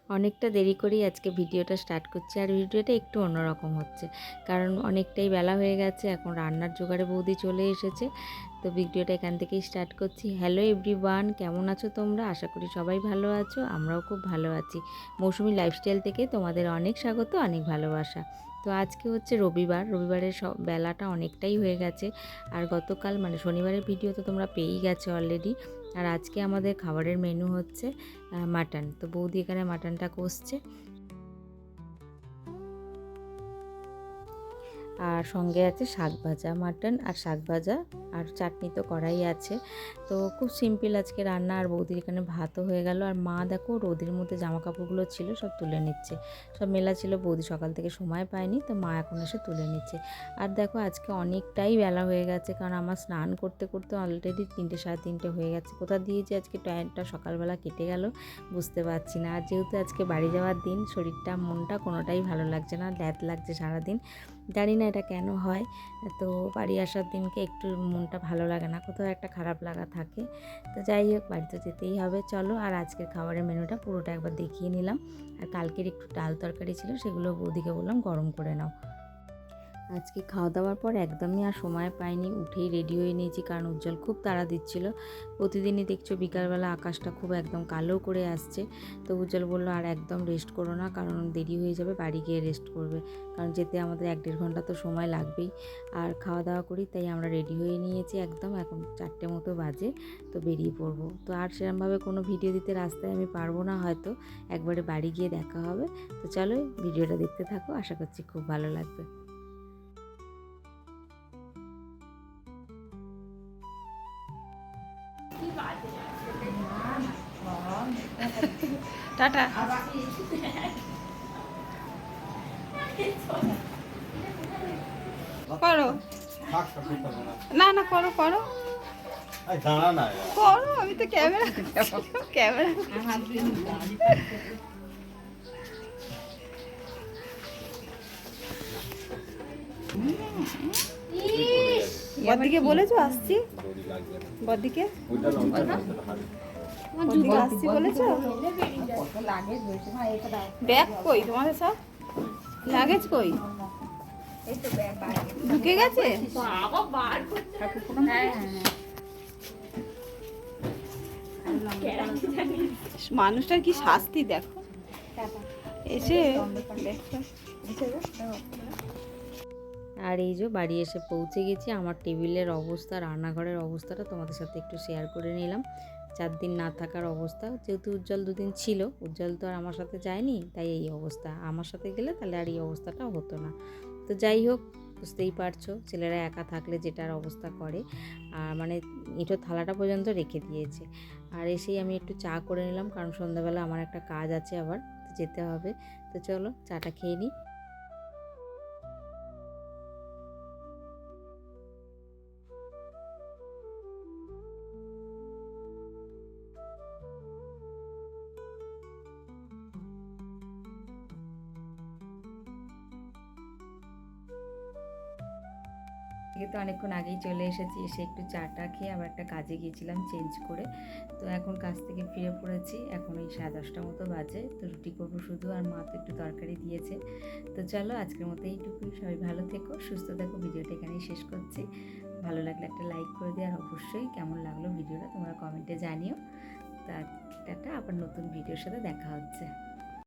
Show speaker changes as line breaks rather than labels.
অনেকটা দেরি করেই আজকে ভিডিওটা স্টার্ট করছি, আর ভিডিওটা একটু অন্যরকম হচ্ছে কারণ অনেকটাই বেলা হয়ে গেছে। এখন রান্নার জোগাড়ে বৌদি চলে এসেছে, তো ভিডিওটা এখান থেকেই স্টার্ট করছি। হ্যালো এভরিওয়ান, কেমন আছো তোমরা? আশা করি সবাই ভালো আছো, আমরাও খুব ভালো আছি। মৌসুমি লাইফস্টাইল থেকে তোমাদের অনেক স্বাগত, অনেক ভালোবাসা। তো আজকে হচ্ছে রবিবারের বেলাটা অনেকটাই হয়ে গেছে। আর গতকাল মানে শনিবারের ভিডিও তো তোমরা পেয়েই গেছো অলরেডি। আর আজকে আমাদের খাবারের মেনু হচ্ছে মাটন। তো বৌদি এখানে মাটনটা কষছে, আর সঙ্গে আছে শাক ভাজা। মাটন আর শাক ভাজা আর চাটনি তো করাই আছে। তো খুব সিম্পল আজকে রান্না। আর বৌদির এখানে ভাতও হয়ে গেল। আর মা দেখো রোদের মধ্যে জামা কাপড়গুলো ছিল সব তুলে নিচ্ছে, সব মেলা ছিল, বৌদি সকাল থেকে সময় পায়নি, তো মা এখন এসে তুলে নিচ্ছে। আর দেখো আজকে অনেকটাই বেলা হয়ে গেছে, কারণ আমার স্নান করতে করতে অলরেডি 3টে সাড়ে 3টে হয়ে গেছে। কোথা দিয়ে যে আজকে টাইমটা সকালবেলা কেটে গেল বুঝতে পারছি না। আর যেহেতু আজকে বাড়ি যাওয়ার দিন, শরীরটা মনটা কোনোটাই ভালো লাগছে না, ল্যাদ লাগছে সারাদিন। জানি না এটা কেন হয়। তো বাড়ি আসার দিনকে একটু মনটা ভালো লাগে না, কোথাও একটা খারাপ লাগা থাকে। তো যাই হোক, বাড়ি তো যেতেই হবে। চলো, আর আজকের খাবারের মেনুটা পুরোটা একবার দেখিয়ে নিলাম। আর কালকের একটু ডাল তরকারি ছিল, সেগুলো বৌদিকে বললাম গরম করে নাও। আজকে খাওয়া দাওয়ার পর একদমই আর সময় পাইনি, উঠেই রেডি হয়ে নিয়েছি, কারণ উজ্জ্বল খুব তাড়া দিচ্ছিল। প্রতিদিনই দেখছো বিকালবেলা আকাশটা খুব একদম কালো করে আসছে। তো উজ্জ্বল বললো আর একদম রেস্ট করো না, কারণ দেরি হয়ে যাবে, বাড়ি গিয়ে রেস্ট করবে, কারণ যেতে আমাদের 1-1.5 ঘন্টা তো সময় লাগবেই। আর খাওয়া দাওয়া করি, তাই আমরা রেডি হয়ে নিয়েছি একদম। এখন 4টে মতো বাজে, তো বেরিয়ে পড়বো। তো আর সেরকমভাবে কোনো ভিডিও দিতে রাস্তায় আমি পারবো না, হয়তো একবারে বাড়ি গিয়ে দেখা হবে। তো চলো ভিডিওটা দেখতে থাকো, আশা করছি খুব ভালো লাগবে। টাটা করো, না না করো করো করো, আমি তো ক্যামেরা ক্যামেরা বদিকে বলেছো আসছি, বদিকে আসছি বলেছো? ব্যাগ কই তোমাদের? সব লাগেজ কই? ঢুকে গেছে? মানুষটার কি শাস্তি দেখো, এসে আর এই যে বাড়ি এসে পৌঁছে গেছি। আমার টেবিলের অবস্থা, রান্নাঘরের অবস্থাটা তোমাদের সাথে একটু শেয়ার করে নিলাম। 4 দিন না থাকার অবস্থা, যেহেতু উজ্জ্বল 2 দিন ছিল, উজ্জ্বল তো আর আমার সাথে যায়নি, তাই এই অবস্থা। আমার সাথে গেলে তাহলে আর এই অবস্থাটা হতো না। তো যাই হোক, বুঝতেই পারছো ছেলেরা একা থাকলে যেটার অবস্থা করে। আর মানে এঁটো থালাটা পর্যন্ত রেখে দিয়েছে। আর এসেই আমি একটু চা করে নিলাম, কারণ সন্ধ্যাবেলা আমার একটা কাজ আছে, আবার যেতে হবে। তো চলো চাটা খেয়ে নিই। তো অনেকক্ষণ আগেই চলে এসেছি, এসে একটু চাটা খেয়ে আবার একটা কাজে গিয়েছিলাম চেঞ্জ করে। তো এখন কাজ থেকে ফিরে পড়েছি, এখন এই 10:30 মতো বাজে। তো রুটি করবো শুধু, আর মা তো একটু তরকারি দিয়েছে। তো চলো আজকের মতো এইটুকুই, সবাই ভালো থেকো, সুস্থ থেকো। ভিডিওটা এখানেই শেষ করছি। ভালো লাগলে একটা লাইক করে দিও, আর অবশ্যই কেমন লাগলো ভিডিওটা তোমরা কমেন্টে জানিও। তা টাটা, আবার নতুন ভিডিওর সাথে দেখা হচ্ছে।